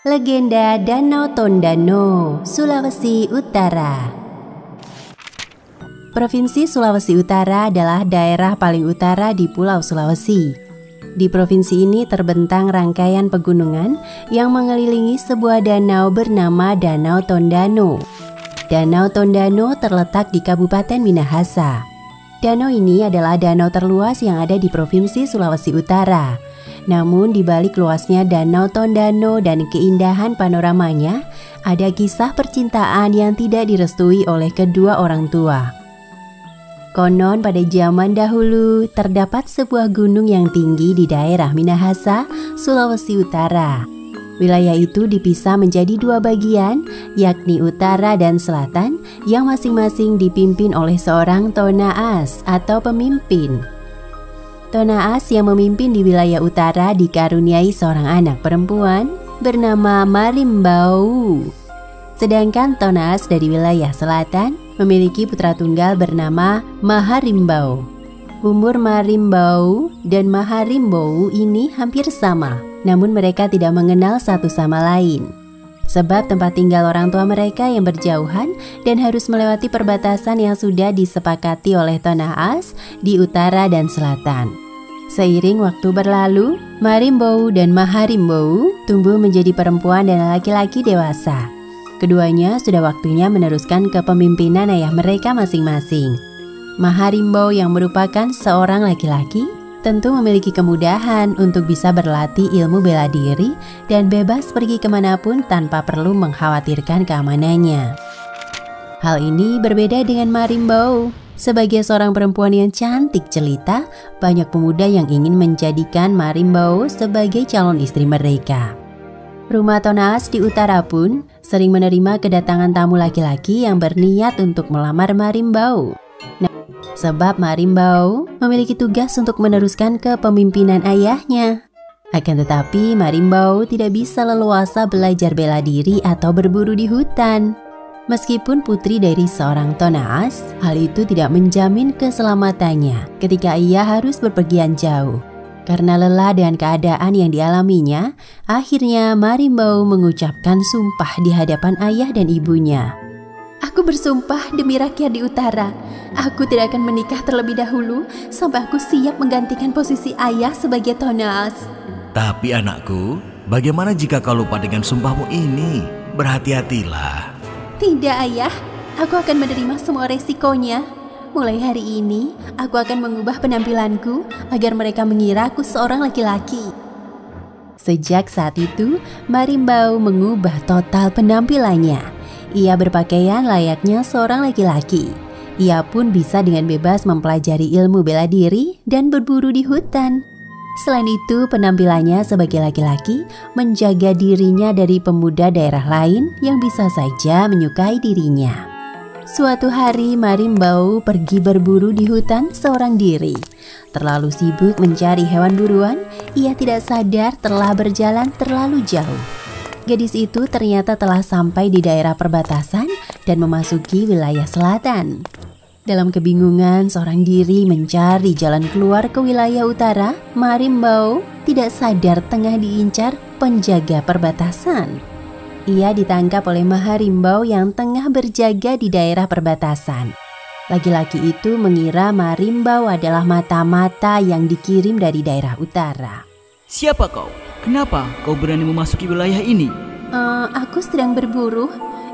Legenda Danau Tondano, Sulawesi Utara. Provinsi Sulawesi Utara adalah daerah paling utara di Pulau Sulawesi. Di provinsi ini terbentang rangkaian pegunungan yang mengelilingi sebuah danau bernama Danau Tondano. Danau Tondano terletak di Kabupaten Minahasa. Danau ini adalah danau terluas yang ada di Provinsi Sulawesi Utara. Namun di balik luasnya Danau Tondano dan keindahan panoramanya, ada kisah percintaan yang tidak direstui oleh kedua orang tua. Konon pada zaman dahulu terdapat sebuah gunung yang tinggi di daerah Minahasa, Sulawesi Utara. Wilayah itu dipisah menjadi dua bagian, yakni utara dan selatan, yang masing-masing dipimpin oleh seorang Tonaas atau pemimpin. Tonaas yang memimpin di wilayah utara dikaruniai seorang anak perempuan bernama Marimbau. Sedangkan Tonaas dari wilayah selatan memiliki putra tunggal bernama Maharimbau. Umur Marimbau dan Maharimbau ini hampir sama, namun mereka tidak mengenal satu sama lain. Sebab tempat tinggal orang tua mereka yang berjauhan dan harus melewati perbatasan yang sudah disepakati oleh Tonaas di utara dan selatan. Seiring waktu berlalu, Marimbau dan Maharimbau tumbuh menjadi perempuan dan laki-laki dewasa. Keduanya sudah waktunya meneruskan kepemimpinan ayah mereka masing-masing. Maharimbau yang merupakan seorang laki-laki tentu memiliki kemudahan untuk bisa berlatih ilmu bela diri dan bebas pergi kemanapun tanpa perlu mengkhawatirkan keamanannya. Hal ini berbeda dengan Marimbau. Sebagai seorang perempuan yang cantik jelita, banyak pemuda yang ingin menjadikan Marimbau sebagai calon istri mereka. Rumah Tonaas di utara pun sering menerima kedatangan tamu laki-laki yang berniat untuk melamar Marimbau. Sebab Marimbau memiliki tugas untuk meneruskan kepemimpinan ayahnya. Akan tetapi Marimbau tidak bisa leluasa belajar bela diri atau berburu di hutan. Meskipun putri dari seorang Tonaas, hal itu tidak menjamin keselamatannya ketika ia harus berpergian jauh. Karena lelah dengan keadaan yang dialaminya, akhirnya Marimbau mengucapkan sumpah di hadapan ayah dan ibunya. Aku bersumpah demi rakyat di utara, aku tidak akan menikah terlebih dahulu sampai aku siap menggantikan posisi ayah sebagai Tonaas. Tapi anakku, bagaimana jika kau lupa dengan sumpahmu ini? Berhati-hatilah. Tidak ayah, aku akan menerima semua resikonya. Mulai hari ini, aku akan mengubah penampilanku agar mereka mengira aku seorang laki-laki. Sejak saat itu, Marimbau mengubah total penampilannya. Ia berpakaian layaknya seorang laki-laki. Ia pun bisa dengan bebas mempelajari ilmu bela diri dan berburu di hutan. Selain itu, penampilannya sebagai laki-laki menjaga dirinya dari pemuda daerah lain yang bisa saja menyukai dirinya. Suatu hari Marimbau pergi berburu di hutan seorang diri. Terlalu sibuk mencari hewan buruan, ia tidak sadar telah berjalan terlalu jauh. Gadis itu ternyata telah sampai di daerah perbatasan dan memasuki wilayah selatan. Dalam kebingungan seorang diri mencari jalan keluar ke wilayah utara, Marimbau tidak sadar tengah diincar penjaga perbatasan. Ia ditangkap oleh Maharimbau yang tengah berjaga di daerah perbatasan. Laki-laki itu mengira Marimbau adalah mata-mata yang dikirim dari daerah utara. Siapa kau? Kenapa kau berani memasuki wilayah ini? Aku sedang berburu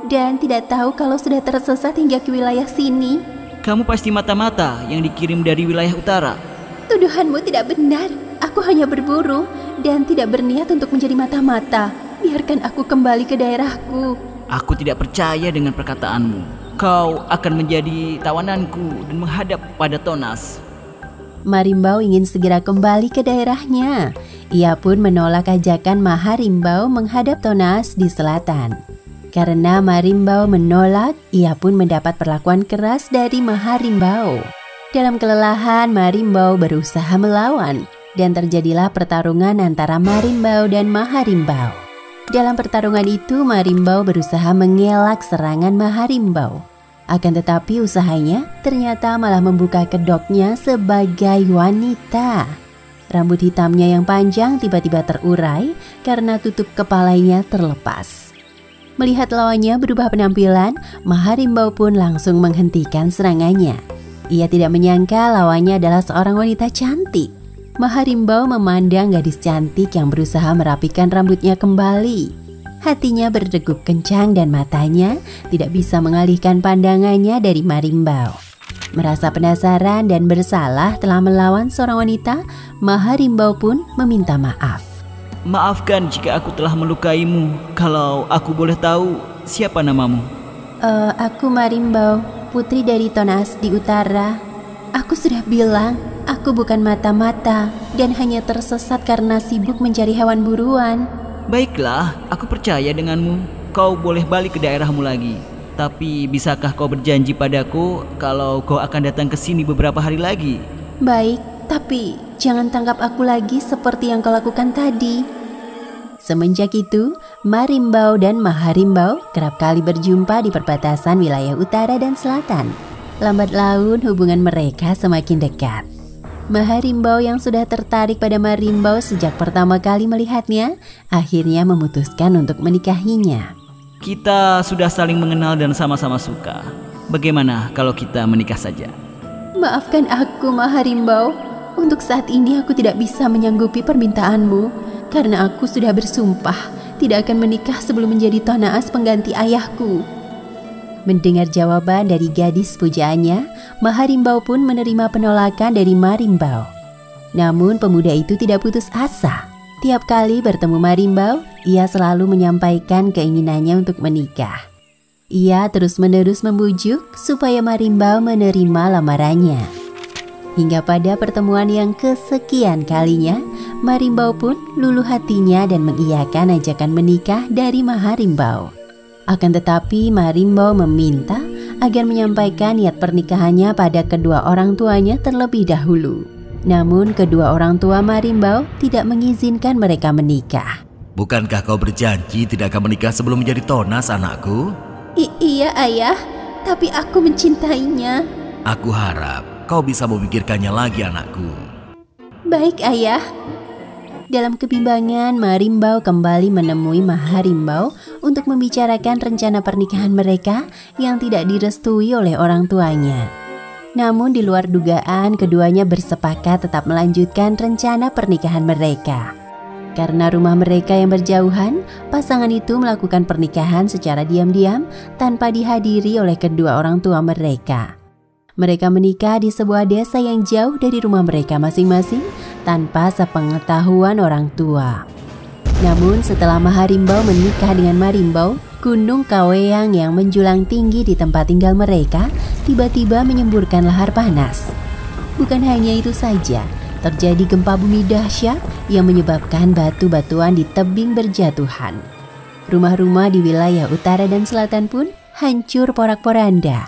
dan tidak tahu kalau sudah tersesat hingga ke wilayah sini. Kamu pasti mata-mata yang dikirim dari wilayah utara. Tuduhanmu tidak benar. Aku hanya berburu dan tidak berniat untuk menjadi mata-mata. Biarkan aku kembali ke daerahku. Aku tidak percaya dengan perkataanmu. Kau akan menjadi tawananku dan menghadap pada Tonaas. Marimbau ingin segera kembali ke daerahnya. Ia pun menolak ajakan Maharimbau menghadap Tonaas di selatan. Karena Marimbau menolak, ia pun mendapat perlakuan keras dari Maharimbau. Dalam kelelahan, Marimbau berusaha melawan dan terjadilah pertarungan antara Marimbau dan Maharimbau. Dalam pertarungan itu, Marimbau berusaha mengelak serangan Maharimbau. Akan tetapi usahanya ternyata malah membuka kedoknya sebagai wanita. Rambut hitamnya yang panjang tiba-tiba terurai karena tutup kepalanya terlepas. Melihat lawannya berubah penampilan, Maharimbau pun langsung menghentikan serangannya. Ia tidak menyangka lawannya adalah seorang wanita cantik. Maharimbau memandang gadis cantik yang berusaha merapikan rambutnya kembali. Hatinya berdegup kencang dan matanya tidak bisa mengalihkan pandangannya dari Marimbau. Merasa penasaran dan bersalah telah melawan seorang wanita, Maharimbau pun meminta maaf. Maafkan jika aku telah melukaimu. Kalau aku boleh tahu, siapa namamu? Aku Marimbau, putri dari Tonas di Utara. Aku sudah bilang, aku bukan mata-mata dan hanya tersesat karena sibuk mencari hewan buruan. Baiklah, aku percaya denganmu. Kau boleh balik ke daerahmu lagi. Tapi bisakah kau berjanji padaku kalau kau akan datang ke sini beberapa hari lagi? Baik, tapi jangan tangkap aku lagi seperti yang kau lakukan tadi. Semenjak itu, Marimbau dan Maharimbau kerap kali berjumpa di perbatasan wilayah utara dan selatan. Lambat laun hubungan mereka semakin dekat. Maharimbau yang sudah tertarik pada Marimbau sejak pertama kali melihatnya, akhirnya memutuskan untuk menikahinya. Kita sudah saling mengenal dan sama-sama suka. Bagaimana kalau kita menikah saja? Maafkan aku, Maharimbau. Untuk saat ini aku tidak bisa menyanggupi permintaanmu, karena aku sudah bersumpah tidak akan menikah sebelum menjadi Tonaas pengganti ayahku. Mendengar jawaban dari gadis pujaannya, Maharimbau pun menerima penolakan dari Marimbau. Namun pemuda itu tidak putus asa. Tiap kali bertemu Marimbau, ia selalu menyampaikan keinginannya untuk menikah. Ia terus-menerus membujuk supaya Marimbau menerima lamarannya. Hingga pada pertemuan yang kesekian kalinya, Marimbau pun luluh hatinya dan mengiyakan ajakan menikah dari Maharimbau. Akan tetapi Marimbau meminta agar menyampaikan niat pernikahannya pada kedua orang tuanya terlebih dahulu. Namun kedua orang tua Marimbau tidak mengizinkan mereka menikah. Bukankah kau berjanji tidak akan menikah sebelum menjadi Tonas, anakku? Iya ayah, tapi aku mencintainya. Aku harap kau bisa memikirkannya lagi, anakku. Baik ayah. Dalam kebimbangan, Marimbau kembali menemui Maharimbau untuk membicarakan rencana pernikahan mereka yang tidak direstui oleh orang tuanya. Namun di luar dugaan, keduanya bersepakat tetap melanjutkan rencana pernikahan mereka. Karena rumah mereka yang berjauhan, pasangan itu melakukan pernikahan secara diam-diam tanpa dihadiri oleh kedua orang tua mereka. Mereka menikah di sebuah desa yang jauh dari rumah mereka masing-masing tanpa sepengetahuan orang tua. Namun setelah Maharimbau menikah dengan Marimbau, Gunung Kaweang yang menjulang tinggi di tempat tinggal mereka tiba-tiba menyemburkan lahar panas. Bukan hanya itu saja, terjadi gempa bumi dahsyat yang menyebabkan batu-batuan di tebing berjatuhan. Rumah-rumah di wilayah utara dan selatan pun hancur porak-poranda.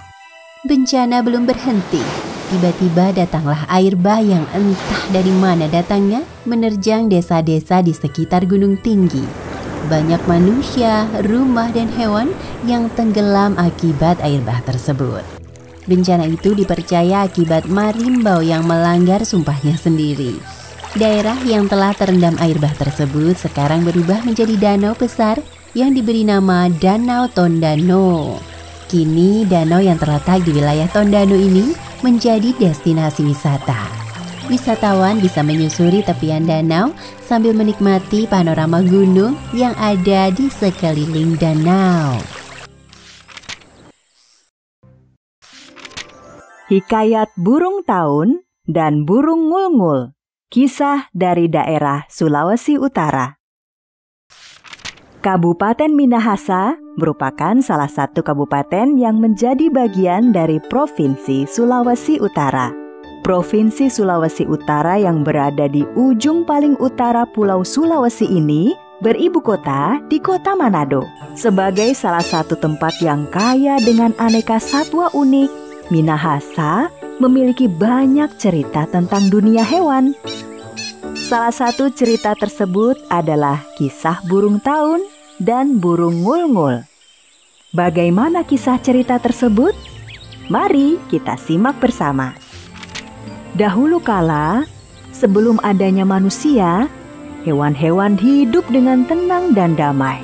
Bencana belum berhenti. Tiba-tiba datanglah air bah yang entah dari mana datangnya menerjang desa-desa di sekitar gunung tinggi. Banyak manusia, rumah, dan hewan yang tenggelam akibat air bah tersebut. Bencana itu dipercaya akibat Marimbau yang melanggar sumpahnya sendiri. Daerah yang telah terendam air bah tersebut sekarang berubah menjadi danau besar yang diberi nama Danau Tondano. Kini danau yang terletak di wilayah Tondano ini menjadi destinasi wisata. Wisatawan bisa menyusuri tepian danau sambil menikmati panorama gunung yang ada di sekeliling danau. Hikayat Burung Taun dan Burung Ngul-ngul. Kisah dari daerah Sulawesi Utara. Kabupaten Minahasa merupakan salah satu kabupaten yang menjadi bagian dari Provinsi Sulawesi Utara. Provinsi Sulawesi Utara yang berada di ujung paling utara Pulau Sulawesi ini beribu kota di Kota Manado. Sebagai salah satu tempat yang kaya dengan aneka satwa unik, Minahasa memiliki banyak cerita tentang dunia hewan. Salah satu cerita tersebut adalah kisah burung taun dan burung ngul-ngul. Bagaimana kisah cerita tersebut? Mari kita simak bersama. Dahulu kala, sebelum adanya manusia, hewan-hewan hidup dengan tenang dan damai.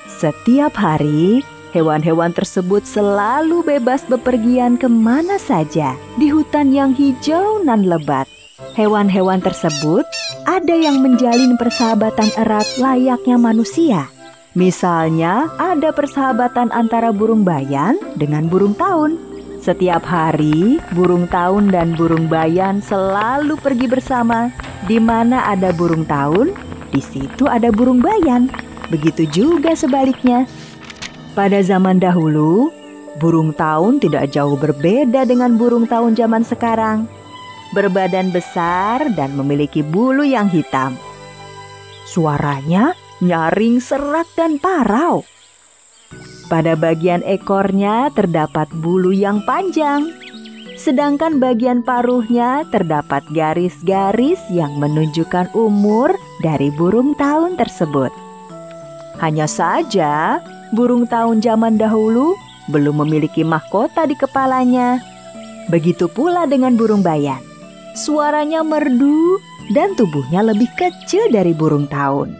Setiap hari, hewan-hewan tersebut selalu bebas bepergian kemana saja di hutan yang hijau nan lebat. Hewan-hewan tersebut ada yang menjalin persahabatan erat layaknya manusia. Misalnya, ada persahabatan antara burung bayan dengan burung taun. Setiap hari, burung taun dan burung bayan selalu pergi bersama. Di mana ada burung taun, di situ ada burung bayan. Begitu juga sebaliknya. Pada zaman dahulu, burung taun tidak jauh berbeda dengan burung taun zaman sekarang. Berbadan besar dan memiliki bulu yang hitam. Suaranya nyaring, serak, dan parau. Pada bagian ekornya terdapat bulu yang panjang, sedangkan bagian paruhnya terdapat garis-garis yang menunjukkan umur dari burung taun tersebut. Hanya saja, burung taun zaman dahulu belum memiliki mahkota di kepalanya. Begitu pula dengan burung bayan. Suaranya merdu dan tubuhnya lebih kecil dari burung taun.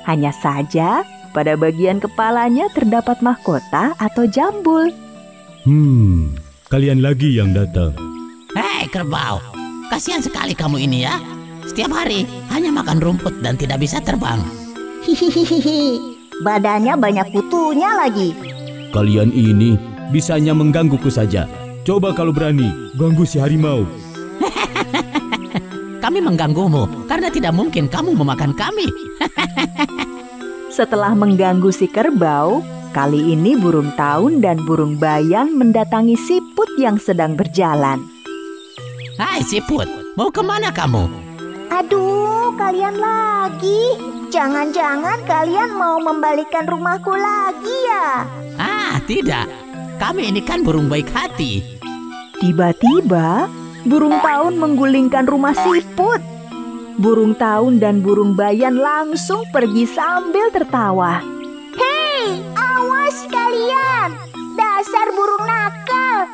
Hanya saja, pada bagian kepalanya terdapat mahkota atau jambul. Kalian lagi yang datang. Hei kerbau, kasihan sekali kamu ini ya. Setiap hari hanya makan rumput dan tidak bisa terbang. Hihihi, badannya banyak kutunya lagi. Kalian ini bisanya menggangguku saja. Coba kalau berani, ganggu si harimau. Kami mengganggumu karena tidak mungkin kamu memakan kami. Setelah mengganggu si kerbau, kali ini burung taun dan burung bayan mendatangi siput yang sedang berjalan. Hai siput, mau kemana kamu? Aduh, kalian lagi. Jangan-jangan kalian mau membalikan rumahku lagi ya? Tidak. Kami ini kan burung baik hati. Tiba-tiba, burung taun menggulingkan rumah siput. Burung taun dan burung bayan langsung pergi sambil tertawa. Hei, awas kalian! Dasar burung nakal!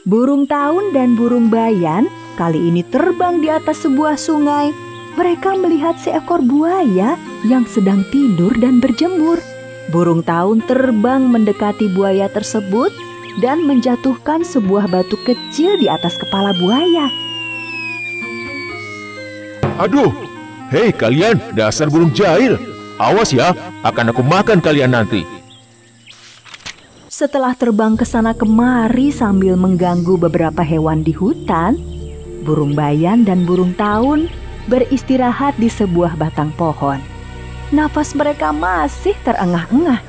Burung taun dan burung bayan kali ini terbang di atas sebuah sungai. Mereka melihat seekor buaya yang sedang tidur dan berjemur. Burung taun terbang mendekati buaya tersebut dan menjatuhkan sebuah batu kecil di atas kepala buaya. Aduh, hei kalian, dasar burung jahil. Awas ya, akan aku makan kalian nanti. Setelah terbang ke sana kemari sambil mengganggu beberapa hewan di hutan, burung bayan dan burung taun beristirahat di sebuah batang pohon. Nafas mereka masih terengah-engah.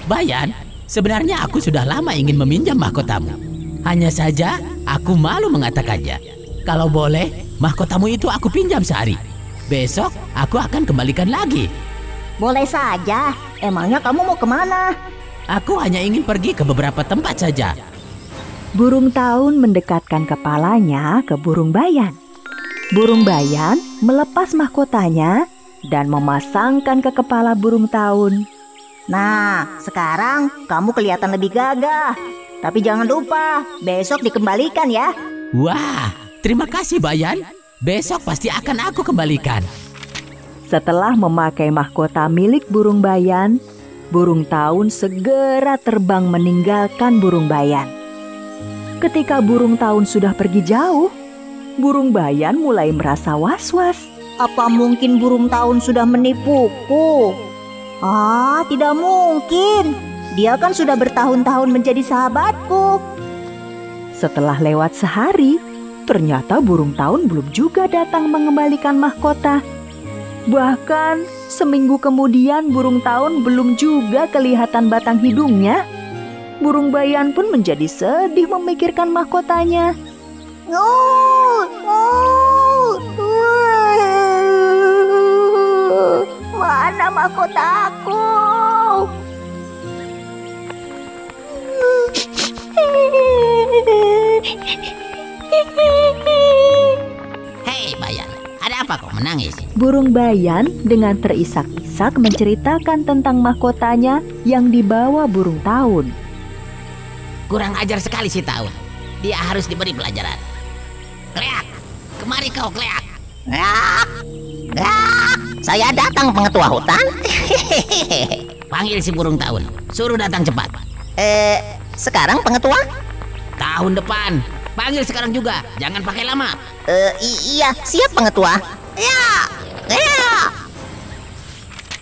Bayan, sebenarnya aku sudah lama ingin meminjam mahkotamu. Hanya saja aku malu mengatakannya. Kalau boleh, mahkotamu itu aku pinjam sehari. Besok aku akan kembalikan lagi. Boleh saja. Emangnya kamu mau kemana? Aku hanya ingin pergi ke beberapa tempat saja. Burung taun mendekatkan kepalanya ke burung bayan. Burung bayan melepas mahkotanya dan memasangkan ke kepala burung taun. Nah, sekarang kamu kelihatan lebih gagah. Tapi jangan lupa, besok dikembalikan ya. Wah, terima kasih Bayan. Besok pasti akan aku kembalikan. Setelah memakai mahkota milik burung bayan, burung taun segera terbang meninggalkan burung bayan. Ketika burung taun sudah pergi jauh, burung bayan mulai merasa was-was. Apa mungkin burung taun sudah menipuku? Tidak mungkin. Dia kan sudah bertahun-tahun menjadi sahabatku. Setelah lewat sehari, ternyata burung taun belum juga datang mengembalikan mahkota. Bahkan seminggu kemudian burung taun belum juga kelihatan batang hidungnya. Burung bayan pun menjadi sedih memikirkan mahkotanya. Mana mahkotaku? Hei Bayan, ada apa kau menangis? Burung bayan dengan terisak-isak menceritakan tentang mahkotanya yang dibawa burung taun. Kurang ajar sekali si taun. Dia harus diberi pelajaran. Kleak, kemari kau Kleak. Saya datang pengetua hutan. Panggil si burung tahun. Suruh datang cepat. Sekarang pengetua? Tahun depan. Panggil sekarang juga. Jangan pakai lama. Iya, siap pengetua. Ya.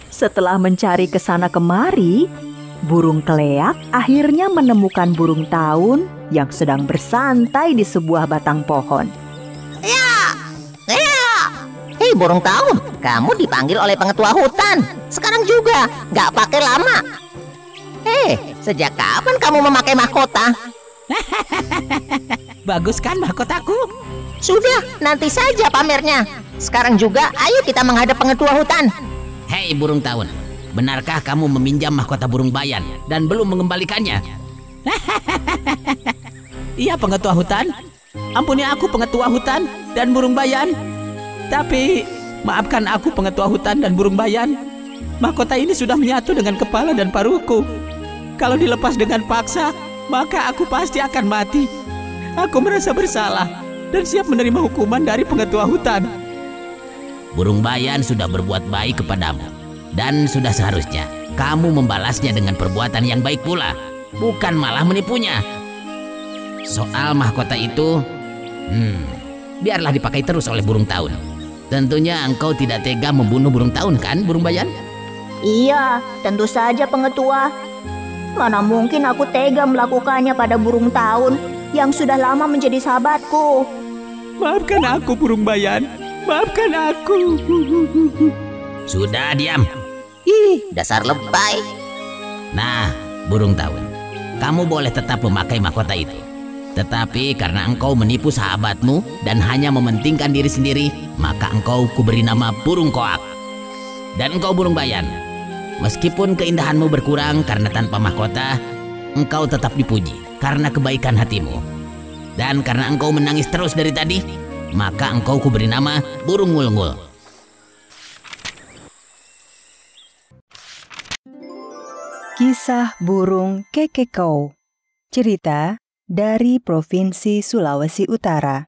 Setelah mencari ke sana kemari, burung keleak akhirnya menemukan burung tahun yang sedang bersantai di sebuah batang pohon. Hei burung tahun, kamu dipanggil oleh pengetua hutan. Sekarang juga, gak pakai lama. Sejak kapan kamu memakai mahkota? Bagus kan mahkotaku? Sudah, nanti saja pamernya. Sekarang juga, ayo kita menghadap pengetua hutan. Hei burung tahun, benarkah kamu meminjam mahkota burung bayan dan belum mengembalikannya? Iya pengetua hutan. Ampuni aku pengetua hutan dan burung bayan. Tapi maafkan aku pengetua hutan dan burung bayan. Mahkota ini sudah menyatu dengan kepala dan paruhku. Kalau dilepas dengan paksa, maka aku pasti akan mati. Aku merasa bersalah dan siap menerima hukuman dari pengetua hutan. Burung bayan sudah berbuat baik kepadamu, dan sudah seharusnya kamu membalasnya dengan perbuatan yang baik pula, bukan malah menipunya. Soal mahkota itu, biarlah dipakai terus oleh burung tahun. Tentunya engkau tidak tega membunuh burung tahun kan, burung bayan? Iya, tentu saja pengetua. Mana mungkin aku tega melakukannya pada burung tahun yang sudah lama menjadi sahabatku. Maafkan aku burung bayan, maafkan aku. Sudah diam. Dasar lebay. Nah, burung tahun, kamu boleh tetap memakai mahkota itu. Tetapi karena engkau menipu sahabatmu dan hanya mementingkan diri sendiri, maka engkau kuberi nama burung koak. Dan engkau burung bayan, meskipun keindahanmu berkurang karena tanpa mahkota, engkau tetap dipuji karena kebaikan hatimu. Dan karena engkau menangis terus dari tadi, maka engkau kuberi nama burung ngul-ngul. Kisah burung kekekau. Cerita dari Provinsi Sulawesi Utara.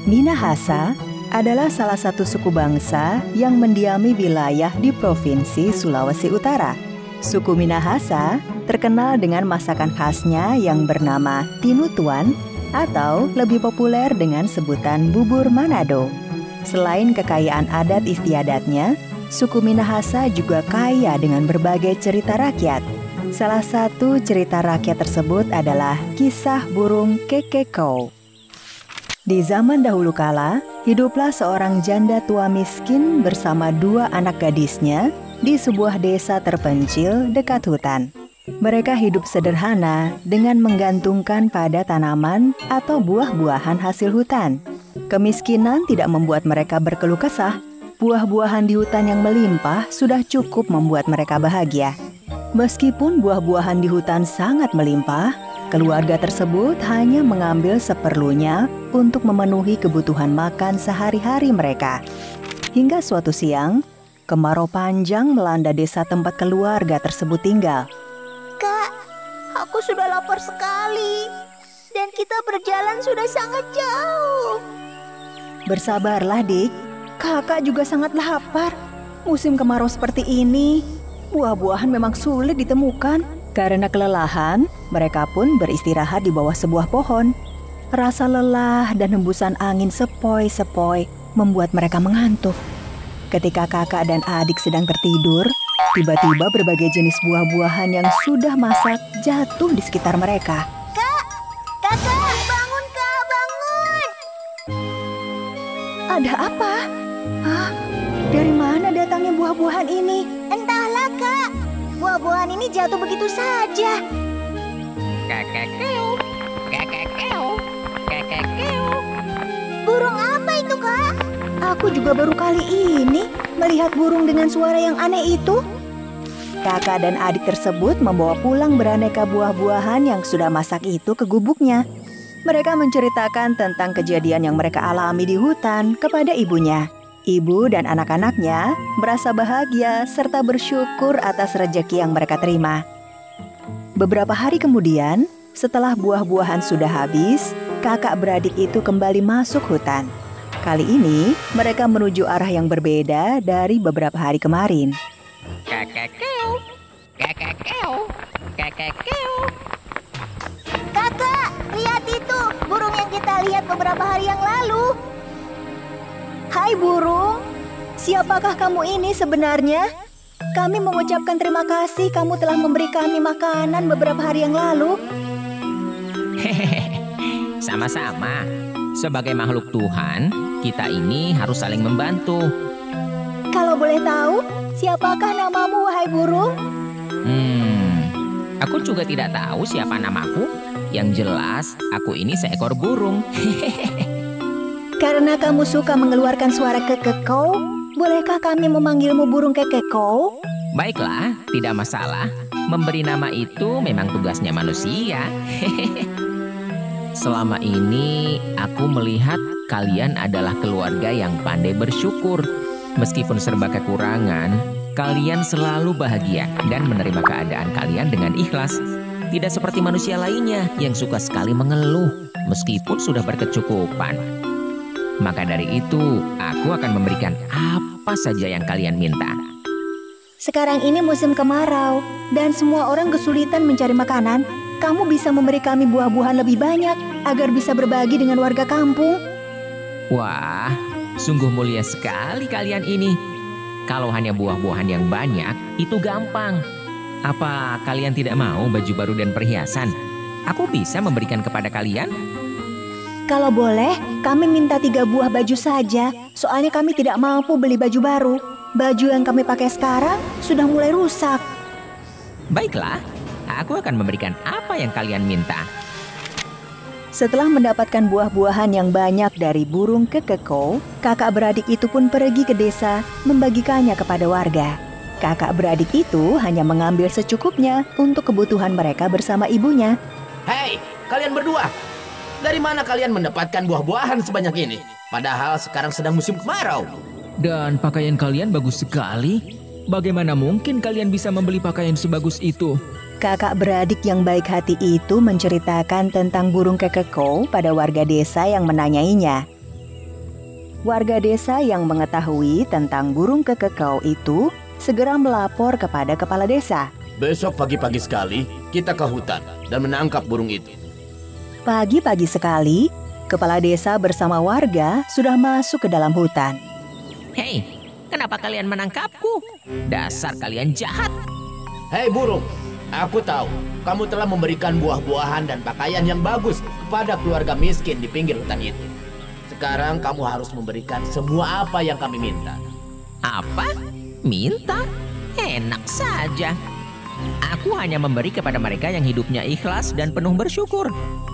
Minahasa adalah salah satu suku bangsa yang mendiami wilayah di Provinsi Sulawesi Utara. Suku Minahasa terkenal dengan masakan khasnya yang bernama tinutuan atau lebih populer dengan sebutan bubur Manado. Selain kekayaan adat istiadatnya, suku Minahasa juga kaya dengan berbagai cerita rakyat. Salah satu cerita rakyat tersebut adalah kisah burung kekekau. Di zaman dahulu kala, hiduplah seorang janda tua miskin bersama dua anak gadisnya di sebuah desa terpencil dekat hutan. Mereka hidup sederhana dengan menggantungkan pada tanaman atau buah-buahan hasil hutan. Kemiskinan tidak membuat mereka berkeluh kesah. Buah-buahan di hutan yang melimpah sudah cukup membuat mereka bahagia. Meskipun buah-buahan di hutan sangat melimpah, keluarga tersebut hanya mengambil seperlunya untuk memenuhi kebutuhan makan sehari-hari mereka. Hingga suatu siang, kemarau panjang melanda desa tempat keluarga tersebut tinggal. Kak, aku sudah lapar sekali. Dan kita berjalan sudah sangat jauh. Bersabarlah, Dik. Kakak juga sangat lapar. Musim kemarau seperti ini, buah-buahan memang sulit ditemukan. Karena kelelahan, mereka pun beristirahat di bawah sebuah pohon. Rasa lelah dan hembusan angin sepoi-sepoi membuat mereka mengantuk. Ketika kakak dan adik sedang tertidur, tiba-tiba berbagai jenis buah-buahan yang sudah masak jatuh di sekitar mereka. Kakak, bangun Kak, bangun! Ada apa? Dari mana datangnya buah-buahan ini? Entahlah Kak, buah-buahan ini jatuh begitu saja. Kekekeu, kekekeu, kekekeu. Burung apa itu Kak? Aku juga baru kali ini melihat burung dengan suara yang aneh itu. Kakak dan adik tersebut membawa pulang beraneka buah-buahan yang sudah masak itu ke gubuknya. Mereka menceritakan tentang kejadian yang mereka alami di hutan kepada ibunya. Ibu dan anak-anaknya merasa bahagia serta bersyukur atas rejeki yang mereka terima. Beberapa hari kemudian, setelah buah-buahan sudah habis, kakak beradik itu kembali masuk hutan. Kali ini mereka menuju arah yang berbeda dari beberapa hari kemarin. Kakekeu, kakekeu, kakekeu. Kakak, lihat itu, burung yang kita lihat beberapa hari yang lalu. Hai burung, siapakah kamu ini sebenarnya? Kami mengucapkan terima kasih kamu telah memberi kami makanan beberapa hari yang lalu. Hehehe, sama-sama. Sebagai makhluk Tuhan, kita ini harus saling membantu. Kalau boleh tahu, siapakah namamu wahai burung? Aku juga tidak tahu siapa namaku. Yang jelas, aku ini seekor burung. Karena kamu suka mengeluarkan suara kekekau, bolehkah kami memanggilmu burung kekekau? Baiklah, tidak masalah. Memberi nama itu memang tugasnya manusia. Selama ini, aku melihat kalian adalah keluarga yang pandai bersyukur. Meskipun serba kekurangan, kalian selalu bahagia dan menerima keadaan kalian dengan ikhlas. Tidak seperti manusia lainnya yang suka sekali mengeluh meskipun sudah berkecukupan. Maka dari itu, aku akan memberikan apa saja yang kalian minta. Sekarang ini musim kemarau dan semua orang kesulitan mencari makanan. Kamu bisa memberi kami buah-buahan lebih banyak agar bisa berbagi dengan warga kampung. Wah, sungguh mulia sekali kalian ini. Kalau hanya buah-buahan yang banyak, itu gampang. Apa kalian tidak mau baju baru dan perhiasan? Aku bisa memberikan kepada kalian. Kalau boleh, kami minta 3 buah baju saja. Soalnya kami tidak mampu beli baju baru. Baju yang kami pakai sekarang sudah mulai rusak. Baiklah, aku akan memberikan apa yang kalian minta. Setelah mendapatkan buah-buahan yang banyak dari burung kekekau, kakak beradik itu pun pergi ke desa membagikannya kepada warga. Kakak beradik itu hanya mengambil secukupnya untuk kebutuhan mereka bersama ibunya. Hei, kalian berdua! Dari mana kalian mendapatkan buah-buahan sebanyak ini? Padahal sekarang sedang musim kemarau. Dan pakaian kalian bagus sekali. Bagaimana mungkin kalian bisa membeli pakaian sebagus itu? Kakak beradik yang baik hati itu menceritakan tentang burung kekekau pada warga desa yang menanyainya. Warga desa yang mengetahui tentang burung kekekau itu segera melapor kepada kepala desa. Besok pagi-pagi sekali, kita ke hutan dan menangkap burung itu. Pagi-pagi sekali, kepala desa bersama warga sudah masuk ke dalam hutan. Hei, kenapa kalian menangkapku? Dasar kalian jahat. Hei burung, aku tahu kamu telah memberikan buah-buahan dan pakaian yang bagus kepada keluarga miskin di pinggir hutan itu. Sekarang kamu harus memberikan semua apa yang kami minta. Apa? Minta? Enak saja. Aku hanya memberi kepada mereka yang hidupnya ikhlas dan penuh bersyukur.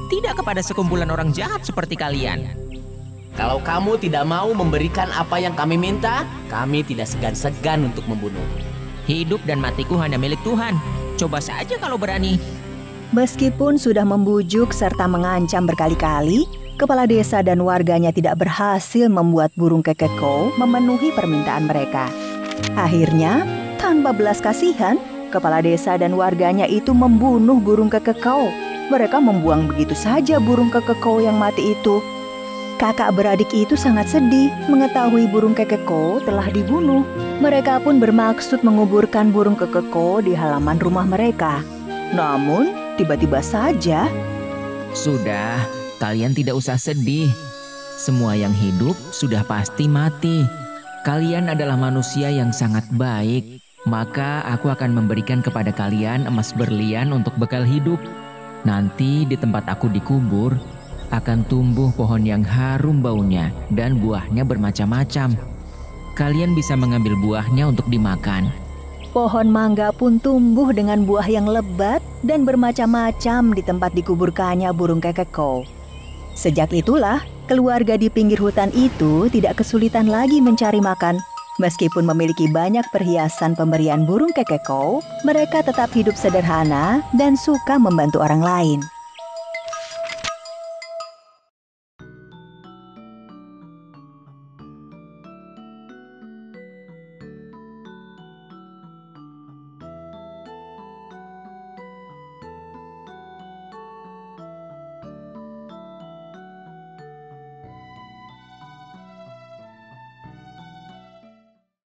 Tidak kepada sekumpulan orang jahat seperti kalian. Kalau kamu tidak mau memberikan apa yang kami minta, kami tidak segan-segan untuk membunuh. Hidup dan matiku hanya milik Tuhan. Coba saja kalau berani. Meskipun sudah membujuk serta mengancam berkali-kali, kepala desa dan warganya tidak berhasil membuat burung kekekau memenuhi permintaan mereka. Akhirnya, tanpa belas kasihan, kepala desa dan warganya itu membunuh burung kekekau. Mereka membuang begitu saja burung kekekau yang mati itu. Kakak beradik itu sangat sedih mengetahui burung kekekau telah dibunuh. Mereka pun bermaksud menguburkan burung kekekau di halaman rumah mereka. Namun, tiba-tiba saja... Sudah, kalian tidak usah sedih. Semua yang hidup sudah pasti mati. Kalian adalah manusia yang sangat baik. Maka aku akan memberikan kepada kalian emas berlian untuk bekal hidup. Nanti di tempat aku dikubur, akan tumbuh pohon yang harum baunya dan buahnya bermacam-macam. Kalian bisa mengambil buahnya untuk dimakan. Pohon mangga pun tumbuh dengan buah yang lebat dan bermacam-macam di tempat dikuburkannya burung kekekau. Sejak itulah, keluarga di pinggir hutan itu tidak kesulitan lagi mencari makan. Meskipun memiliki banyak perhiasan pemberian burung kekekau, mereka tetap hidup sederhana dan suka membantu orang lain.